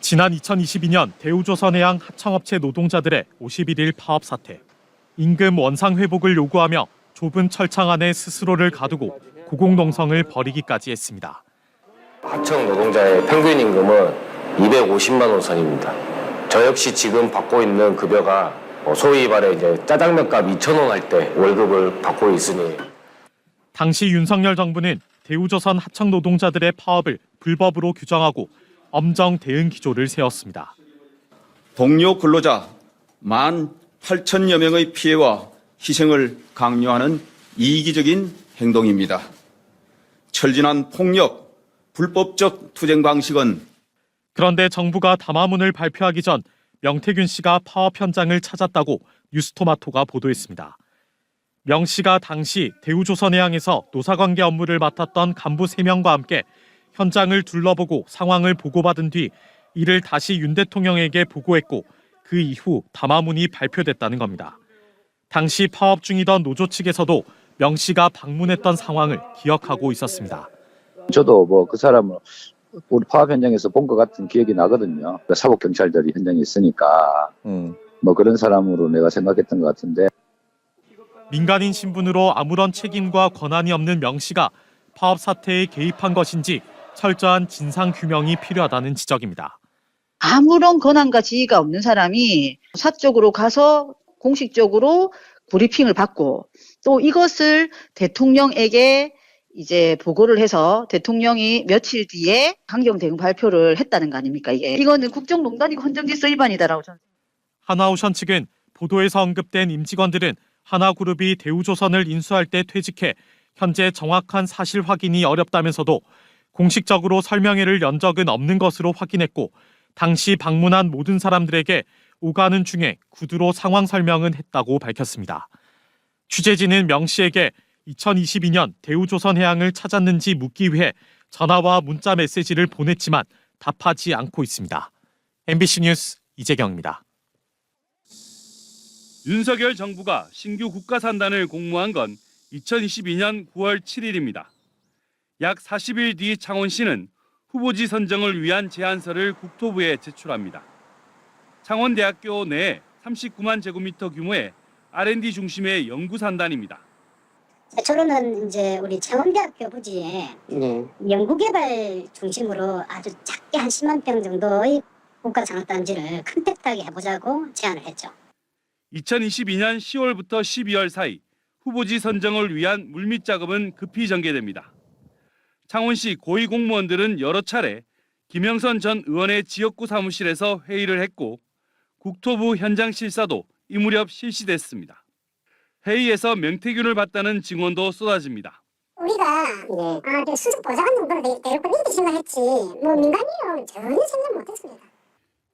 지난 2022년 대우조선해양 하청업체 노동자들의 51일 파업 사태. 임금 원상 회복을 요구하며 좁은 철창 안에 스스로를 가두고 고공농성을 벌이기까지 했습니다. 하청 노동자의 평균 임금은 250만 원 선입니다. 저 역시 지금 받고 있는 급여가 소위 말해 짜장면값 2,000원 할 때 월급을 받고 있으니. 당시 윤석열 정부는 대우조선 하청 노동자들의 파업을 불법으로 규정하고 엄정 대응 기조를 세웠습니다. 동료 근로자 18,000여 명의 피해와 희생을 강요하는 이기적인 행동입니다. 철진한 폭력, 불법적 투쟁 방식은. 그런데 정부가 담화문을 발표하기 전 명태균 씨가 파업 현장을 찾았다고 뉴스토마토가 보도했습니다. 명 씨가 당시 대우조선해양에서 노사관계 업무를 맡았던 간부 3명과 함께 현장을 둘러보고 상황을 보고받은 뒤 이를 다시 윤 대통령에게 보고했고 그 이후 담화문이 발표됐다는 겁니다. 당시 파업 중이던 노조 측에서도 명 씨가 방문했던 상황을 기억하고 있었습니다. 저도 그 사람을 우리 파업 현장에서 본 것 같은 기억이 나거든요. 사복 경찰들이 현장에 있으니까 그런 사람으로 내가 생각했던 것 같은데. 민간인 신분으로 아무런 책임과 권한이 없는 명 씨가 파업 사태에 개입한 것인지 철저한 진상 규명이 필요하다는 지적입니다. 아무런 권한과 지위가 없는 사람이 사적으로 가서 공식적으로 브리핑을 받고 또 이것을 대통령에게 이제 보고를 해서 대통령이 며칠 뒤에 강경 대응 발표를 했다는 거 아닙니까? 이거는 국정농단이고 헌정질서 위반이다라고 저는. 하나오션 측은 보도에서 언급된 임직원들은 하나그룹이 대우조선을 인수할 때 퇴직해 현재 정확한 사실 확인이 어렵다면서도 공식적으로 설명회를 연 적은 없는 것으로 확인했고 당시 방문한 모든 사람들에게 오가는 중에 구두로 상황 설명은 했다고 밝혔습니다. 취재진은 명 씨에게 2022년 대우조선해양을 찾았는지 묻기 위해 전화와 문자 메시지를 보냈지만 답하지 않고 있습니다. MBC 뉴스 이재경입니다. 윤석열 정부가 신규 국가산단을 공모한 건 2022년 9월 7일입니다. 약 40일 뒤 창원시는 후보지 선정을 위한 제안서를 국토부에 제출합니다. 창원대학교 내 39만 제곱미터 규모의 R&D 중심의 연구산단입니다. 저로는 이제 우리 창원대학교 부지에 연구개발 중심으로 아주 작게 한 10만 평 정도의 국가산업단지를 컴팩트하게 해보자고 제안을 했죠. 2022년 10월부터 12월 사이 후보지 선정을 위한 물밑 작업은 급히 전개됩니다. 창원시 고위 공무원들은 여러 차례 김영선 전 의원의 지역구 사무실에서 회의를 했고 국토부 현장 실사도 이 무렵 실시됐습니다. 회의에서 명태균을 봤다는 증언도 쏟아집니다. 우리가 수습 보좌관 정도는 될 뻔 이렇게 생각했지 민간인으로는 전혀 생각 못했습니다.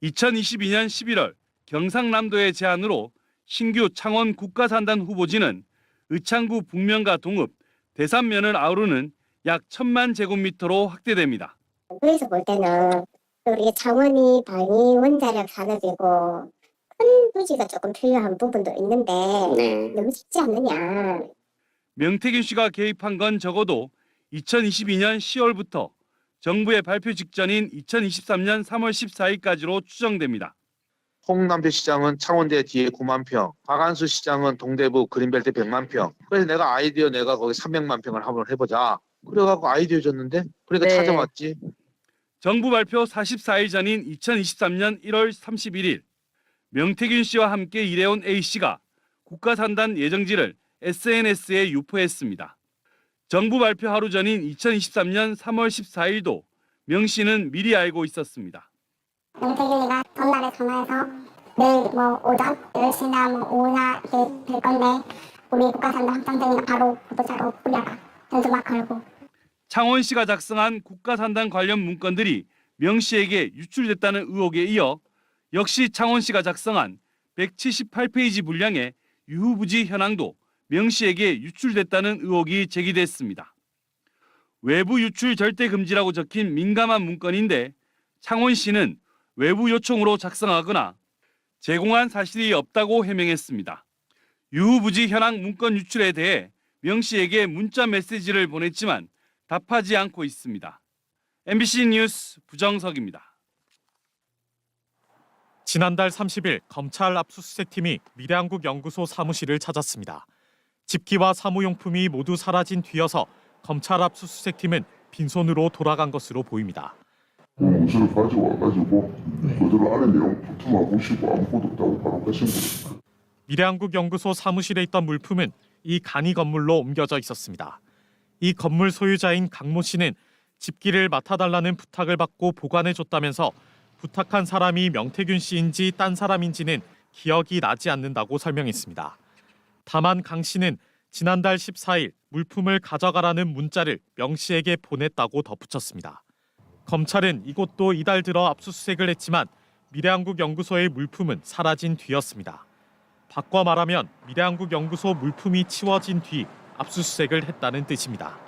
2022년 11월 경상남도의 제안으로 신규 창원 국가산단 후보지는 의창구 북면과 동읍, 대산면을 아우르는 약 1,000만 제곱미터로 확대됩니다. 그래서 볼 때는 우리 창원이 방위 원자력 산업이고 큰 부지가 조금 필요한 부분도 있는데 너무 쉽지 않느냐. 명태균 씨가 개입한 건 적어도 2022년 10월부터 정부의 발표 직전인 2023년 3월 14일까지로 추정됩니다. 홍남표 시장은 창원대 뒤에 9만 평, 박안수 시장은 동대부 그린벨트 100만 평. 그래서 내가 거기 300만 평을 한번 해보자. 그래갖고 아이디어 줬는데 그러니까 찾아왔지. 정부 발표 44일 전인 2023년 1월 31일 명태균 씨와 함께 일해온 A씨가 국가산단 예정지를 SNS에 유포했습니다. 정부 발표 하루 전인 2023년 3월 14일도 명 씨는 미리 알고 있었습니다. 명태균이가 전날에 전화해서 내일 오전 10시나 오후나 될 건데 우리 국가산단 확장되면 바로 보도자로 뿌려라. 전수 막 걸고. 창원시가 작성한 국가산단 관련 문건들이 명 씨에게 유출됐다는 의혹에 이어 역시 창원시가 작성한 178페이지 분량의 유후부지 현황도 명 씨에게 유출됐다는 의혹이 제기됐습니다. 외부 유출 절대 금지라고 적힌 민감한 문건인데 창원시는 외부 요청으로 작성하거나 제공한 사실이 없다고 해명했습니다. 유후부지 현황 문건 유출에 대해 명 씨에게 문자 메시지를 보냈지만 답하지 않고 있습니다. MBC 뉴스 부정석입니다. 지난달 30일 검찰 압수수색팀이 미래한국연구소 사무실을 찾았습니다. 집기와 사무용품이 모두 사라진 뒤여서 검찰 압수수색팀은 빈손으로 돌아간 것으로 보입니다. 문서를 가져와가지고 그대로 안에 내용 부투만 보시고 아무것도 없다고 바로 가신 거예요. 미래한국연구소 사무실에 있던 물품은 이 간이 건물로 옮겨져 있었습니다. 이 건물 소유자인 강모 씨는 집기를 맡아달라는 부탁을 받고 보관해줬다면서 부탁한 사람이 명태균 씨인지 딴 사람인지는 기억이 나지 않는다고 설명했습니다. 다만 강 씨는 지난달 14일 물품을 가져가라는 문자를 명 씨에게 보냈다고 덧붙였습니다. 검찰은 이곳도 이달 들어 압수수색을 했지만 미래한국연구소의 물품은 사라진 뒤였습니다. 바꿔 말하면 미래한국연구소 물품이 치워진 뒤 압수수색을 했다는 뜻입니다.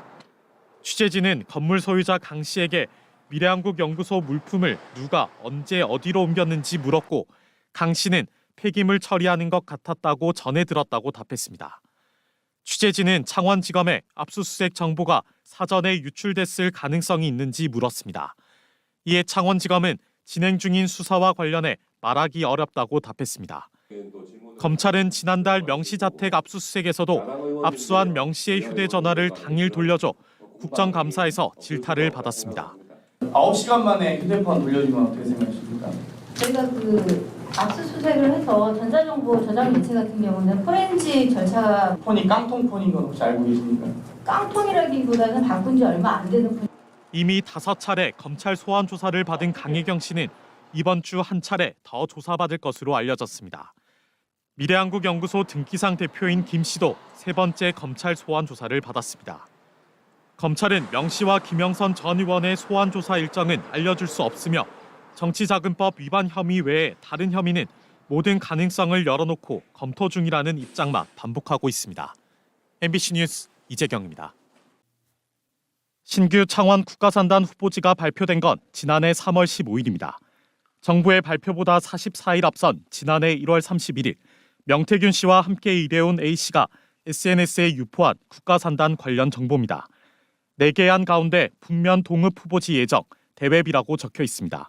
취재진은 건물 소유자 강 씨에게 미래한국연구소 물품을 누가 언제 어디로 옮겼는지 물었고 강 씨는 폐기물 처리하는 것 같았다고 전해 들었다고 답했습니다. 취재진은 창원지검에 압수수색 정보가 사전에 유출됐을 가능성이 있는지 물었습니다. 이에 창원지검은 진행 중인 수사와 관련해 말하기 어렵다고 답했습니다. 검찰은 지난달 명 씨 자택 압수수색에서도 압수한 명 씨의 휴대전화를 당일 돌려줘 국정감사에서 질타를 받았습니다. 9시간 만에 휴대폰 돌려주면 어떻게 생각하십니까? 저희가 압수수색을 해서 전자정보 저장 매체 같은 경우는 포렌식 절차. 폰이 깡통 폰인 건 혹시 알고 계십니까? 깡통이라기보다는 바꾼 지 얼마 안 되는 폰. 이미 5차례 검찰 소환 조사를 받은 강혜경 씨는 이번 주 한 차례 더 조사받을 것으로 알려졌습니다. 미래한국연구소 등기상 대표인 김 씨도 3번째 검찰 소환 조사를 받았습니다. 검찰은 명 씨와 김영선 전 의원의 소환 조사 일정은 알려줄 수 없으며 정치자금법 위반 혐의 외에 다른 혐의는 모든 가능성을 열어놓고 검토 중이라는 입장만 반복하고 있습니다. MBC 뉴스 이재경입니다. 신규 창원 국가산단 후보지가 발표된 건 지난해 3월 15일입니다. 정부의 발표보다 44일 앞선 지난해 1월 31일 명태균 씨와 함께 일해온 A씨가 SNS에 유포한 국가산단 관련 정보입니다. 4개 안 가운데 북면 동읍 후보지 예정, 대웹이라고 적혀 있습니다.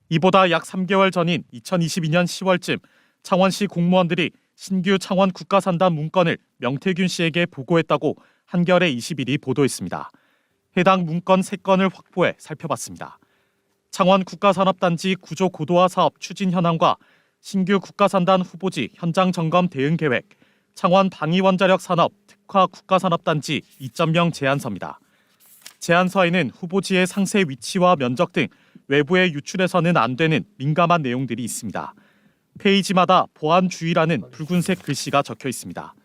이보다 약 3개월 전인 2022년 10월쯤 창원시 공무원들이 신규 창원 국가산단 문건을 명태균 씨에게 보고했다고 한겨레 21이 보도했습니다. 해당 문건 3건을 확보해 살펴봤습니다. 창원 국가산업단지 구조 고도화 사업 추진 현황과 신규 국가산단 후보지 현장 점검 대응 계획, 창원 방위원자력 산업 특화 국가산업단지 2.0 제안서입니다. 제안서에는 후보지의 상세 위치와 면적 등 외부에 유출해서는 안 되는 민감한 내용들이 있습니다. 페이지마다 보안 주의라는 붉은색 글씨가 적혀 있습니다.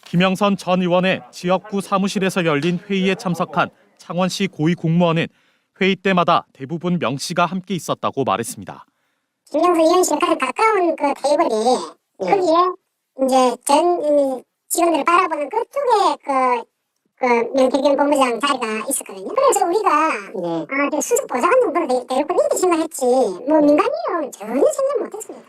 김영선 전 의원의 지역구 사무실에서 열린 회의에 참석한 창원시 고위 공무원은 회의 때마다 대부분 명 씨가 함께 있었다고 말했습니다. 김영선 의원실에 가장 가까운 그 테이블이 거기에 이제 전 직원들을 바라보는 그쪽에 명태균 본부장 자리가 있었거든요. 그래서 우리가 수석 보좌관 정도로 데리고 이렇게 생각했지 뭐 민간인으로는 전혀 생각 못했습니다.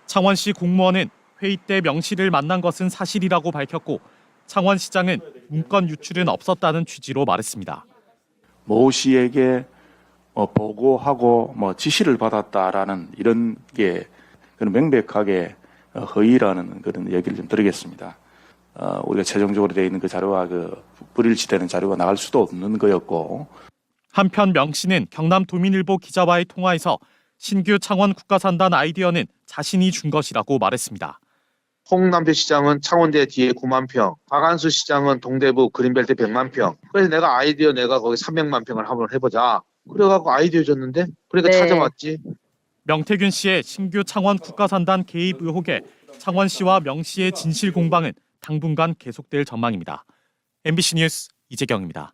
창원시 공무원은 회의 때 명 씨를 만난 것은 사실이라고 밝혔고 창원시장은 문건 유출은 없었다는 취지로 말했습니다. 모 씨에게 보고하고 지시를 받았다라는 이런 게 명백하게 허위라는 그런 얘기를 좀 드리겠습니다. 우리가 최종적으로 되어 있는 그 자료와 불일치되는 자료가 나갈 수도 없는 거였고. 한편 명 씨는 경남도민일보 기자와의 통화에서 신규 창원 국가산단 아이디어는 자신이 준 것이라고 말했습니다. 홍남표 시장은 창원대 뒤에 9만 평, 박안수 시장은 동대부 그린벨트 100만 평. 그래서 내가 거기 300만 평을 한번 해보자. 그래갖고 아이디어 줬는데 그러니까 찾아왔지. 명태균 씨의 신규 창원 국가산단 개입 의혹에 창원시와 명 씨의 진실 공방은 당분간 계속될 전망입니다. MBC 뉴스 이재경입니다.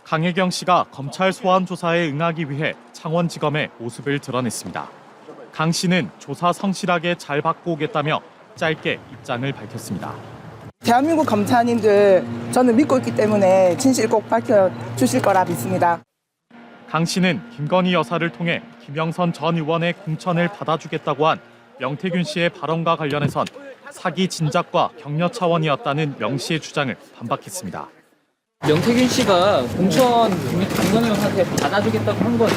강혜경 씨가 검찰 소환 조사에 응하기 위해 창원지검에 모습을 드러냈습니다. 강 씨는 조사 성실하게 잘 받고 오겠다며 짧게 입장을 밝혔습니다. 대한민국 검사님들 저는 믿고 있기 때문에 진실 꼭 밝혀주실 거라 믿습니다. 강 씨는 김건희 여사를 통해 김영선 전 의원의 공천을 받아주겠다고 한 명태균 씨의 발언과 관련해선 사기 진작과 격려 차원이었다는 명 씨의 주장을 반박했습니다. 명태균 씨가 공천 김건희 여사한테 받아주겠다고 한 거는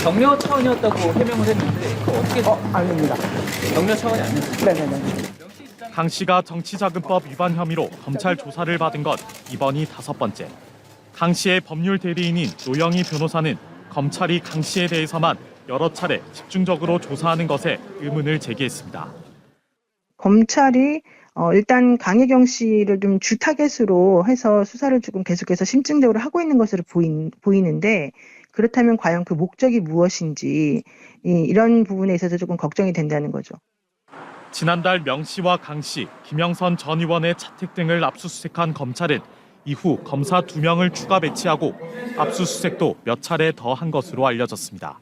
격려 차원이었다고 해명을 했는데 그거 어떻게 아닙니다. 격려 차원이 아니었어요? 네네네. 강 씨가 정치자금법 위반 혐의로 검찰 조사를 받은 건 이번이 5번째. 강 씨의 법률 대리인인 노영희 변호사는 검찰이 강 씨에 대해서만 여러 차례 집중적으로 조사하는 것에 의문을 제기했습니다. 검찰이 일단 강혜경 씨를 좀 주 타겟으로 해서 수사를 조금 계속해서 심층적으로 하고 있는 것으로 보이는데 그렇다면 과연 그 목적이 무엇인지 이런 부분에 있어서 조금 걱정이 된다는 거죠. 지난달 명 씨와 강 씨, 김영선 전 의원의 자택 등을 압수수색한 검찰은 이후 검사 2명을 추가 배치하고 압수수색도 몇 차례 더 한 것으로 알려졌습니다.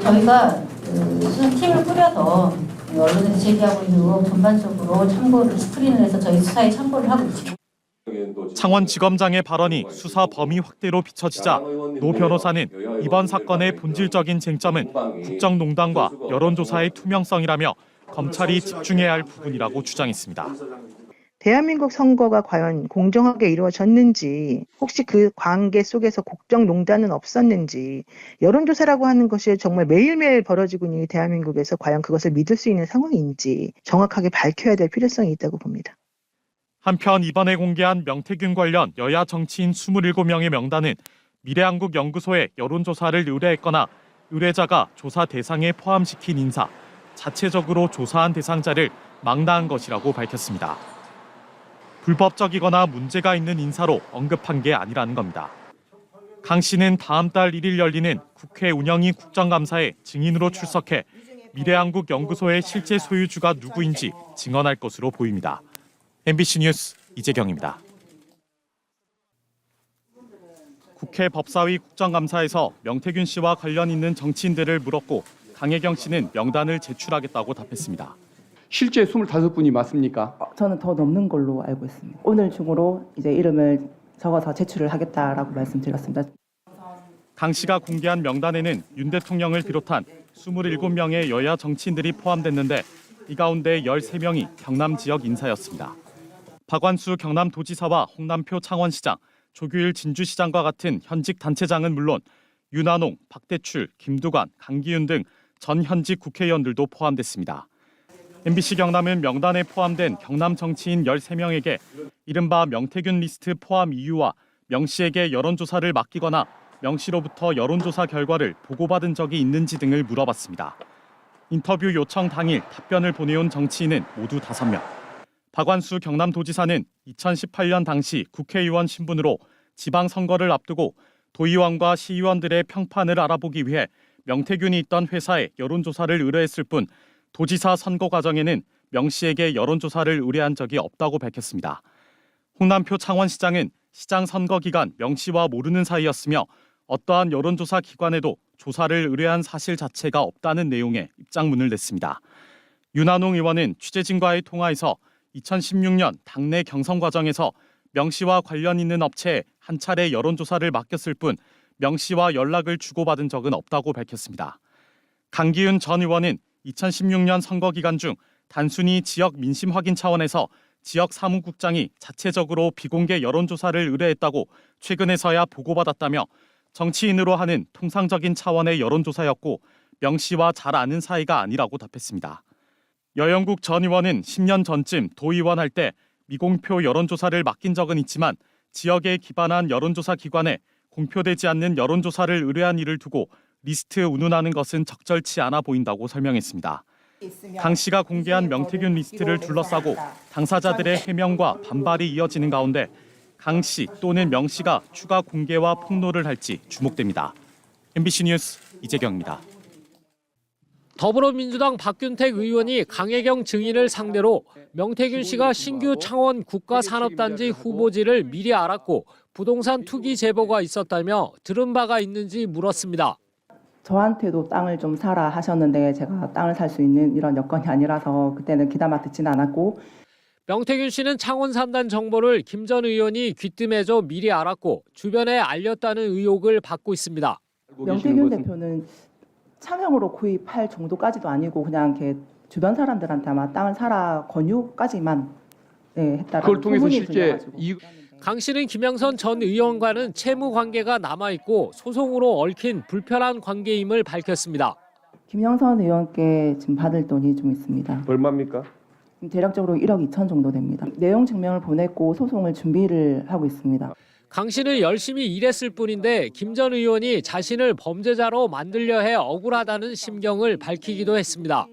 저희가 수사팀을 꾸려서 언론에서 제기하고 있는 의혹 전반적으로 참고를 스크린을 해서 저희 수사에 참고를 하고 있습니다. 창원지검장의 발언이 수사 범위 확대로 비춰지자 노 변호사는 이번 사건의 본질적인 쟁점은 국정농단과 여론조사의 투명성이라며 검찰이 집중해야 할 부분이라고 주장했습니다. 대한민국 선거가 과연 공정하게 이루어졌는지, 혹시 그 관계 속에서 국정농단은 없었는지, 여론조사라고 하는 것이 정말 매일매일 벌어지고 있는 대한민국에서 과연 그것을 믿을 수 있는 상황인지 정확하게 밝혀야 될 필요성이 있다고 봅니다. 한편 이번에 공개한 명태균 관련 여야 정치인 27명의 명단은 미래한국연구소에 여론조사를 의뢰했거나 의뢰자가 조사 대상에 포함시킨 인사, 자체적으로 조사한 대상자를 망라한 것이라고 밝혔습니다. 불법적이거나 문제가 있는 인사로 언급한 게 아니라는 겁니다. 강 씨는 다음 달 1일 열리는 국회 운영위 국정감사에 증인으로 출석해 미래한국연구소의 실제 소유주가 누구인지 증언할 것으로 보입니다. MBC 뉴스 이재경입니다. 국회 법사위 국정감사에서 명태균 씨와 관련 있는 정치인들을 물었고 강혜경 씨는 명단을 제출하겠다고 답했습니다. 실제 25분이 맞습니까? 저는 더 넘는 걸로 알고 있습니다. 오늘 중으로 이제 이름을 적어서 제출을 하겠다라고 말씀드렸습니다. 강 씨가 공개한 명단에는 윤 대통령을 비롯한 27명의 여야 정치인들이 포함됐는데 이 가운데 13명이 경남 지역 인사였습니다. 박완수 경남도지사와 홍남표 창원시장, 조규일 진주시장과 같은 현직 단체장은 물론 윤한홍, 박대출, 김두관, 강기윤 등 전 현직 국회의원들도 포함됐습니다. MBC 경남은 명단에 포함된 경남 정치인 13명에게 이른바 명태균 리스트 포함 이유와 명 씨에게 여론조사를 맡기거나 명 씨로부터 여론조사 결과를 보고받은 적이 있는지 등을 물어봤습니다. 인터뷰 요청 당일 답변을 보내온 정치인은 모두 5명. 박완수 경남도지사는 2018년 당시 국회의원 신분으로 지방선거를 앞두고 도의원과 시의원들의 평판을 알아보기 위해 명태균이 있던 회사에 여론조사를 의뢰했을 뿐 도지사 선거 과정에는 명 씨에게 여론조사를 의뢰한 적이 없다고 밝혔습니다. 홍남표 창원시장은 시장 선거 기간 명 씨와 모르는 사이였으며 어떠한 여론조사 기관에도 조사를 의뢰한 사실 자체가 없다는 내용의 입장문을 냈습니다. 윤한홍 의원은 취재진과의 통화에서 2016년 당내 경선 과정에서 명 씨와 관련 있는 업체에 한 차례 여론조사를 맡겼을 뿐 명 씨와 연락을 주고받은 적은 없다고 밝혔습니다. 강기윤 전 의원은 2016년 선거 기간 중 단순히 지역 민심 확인 차원에서 지역 사무국장이 자체적으로 비공개 여론조사를 의뢰했다고 최근에서야 보고받았다며 정치인으로 하는 통상적인 차원의 여론조사였고 명 씨와 잘 아는 사이가 아니라고 답했습니다. 여영국 전 의원은 10년 전쯤 도의원 할 때 미공표 여론조사를 맡긴 적은 있지만 지역에 기반한 여론조사 기관에 공표되지 않는 여론조사를 의뢰한 일을 두고 리스트 운운하는 것은 적절치 않아 보인다고 설명했습니다. 강 씨가 공개한 명태균 리스트를 둘러싸고 당사자들의 해명과 반발이 이어지는 가운데 강 씨 또는 명 씨가 추가 공개와 폭로를 할지 주목됩니다. MBC 뉴스 이재경입니다. 더불어민주당 박균택 의원이 강혜경 증인을 상대로 명태균 씨가 신규 창원 국가산업단지 후보지를 미리 알았고 부동산 투기 제보가 있었다며 들은 바가 있는지 물었습니다. 저한테도 땅을 좀 사라 하셨는데 제가 땅을 살 수 있는 이런 여건이 아니라서 그때는 귀담아 듣지는 않았고 명태균 씨는 창원 산단 정보를 김 전 의원이 귀뜸해줘 미리 알았고 주변에 알렸다는 의혹을 받고 있습니다. 명태균 대표는 차명으로 구입할 정도까지도 아니고 그냥 이렇게 주변 사람들한테 아마 땅을 사라 권유까지만 했다라는 그걸 통해서 소문이 실제 들려가지고. 강 씨는 김영선 전 의원과는 채무 관계가 남아있고 소송으로 얽힌 불편한 관계임을 밝혔습니다. 김영선 의원께 지금 받을 돈이 좀 있습니다. 얼마입니까? 대략적으로 1억 2천 정도 됩니다. 내용 증명을 보냈고 소송을 준비를 하고 있습니다. 강 씨는 열심히 일했을 뿐인데 김 전 의원이 자신을 범죄자로 만들려 해 억울하다는 심경을 밝히기도 했습니다.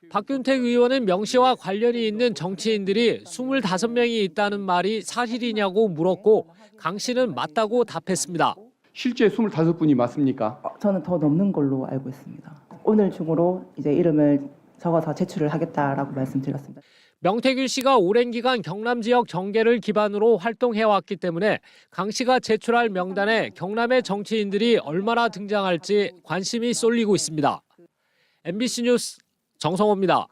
박균택 의원은 명 씨와 관련이 있는 정치인들이 25명이 있다는 말이 사실이냐고 물었고 강 씨는 맞다고 답했습니다. 실제 25분이 맞습니까? 저는 더 넘는 걸로 알고 있습니다. 오늘 중으로 이제 이름을 적어서 제출을 하겠다라고 말씀드렸습니다. 명태균 씨가 오랜 기간 경남 지역 정계를 기반으로 활동해왔기 때문에 강 씨가 제출할 명단에 경남의 정치인들이 얼마나 등장할지 관심이 쏠리고 있습니다. MBC 뉴스 정성호입니다.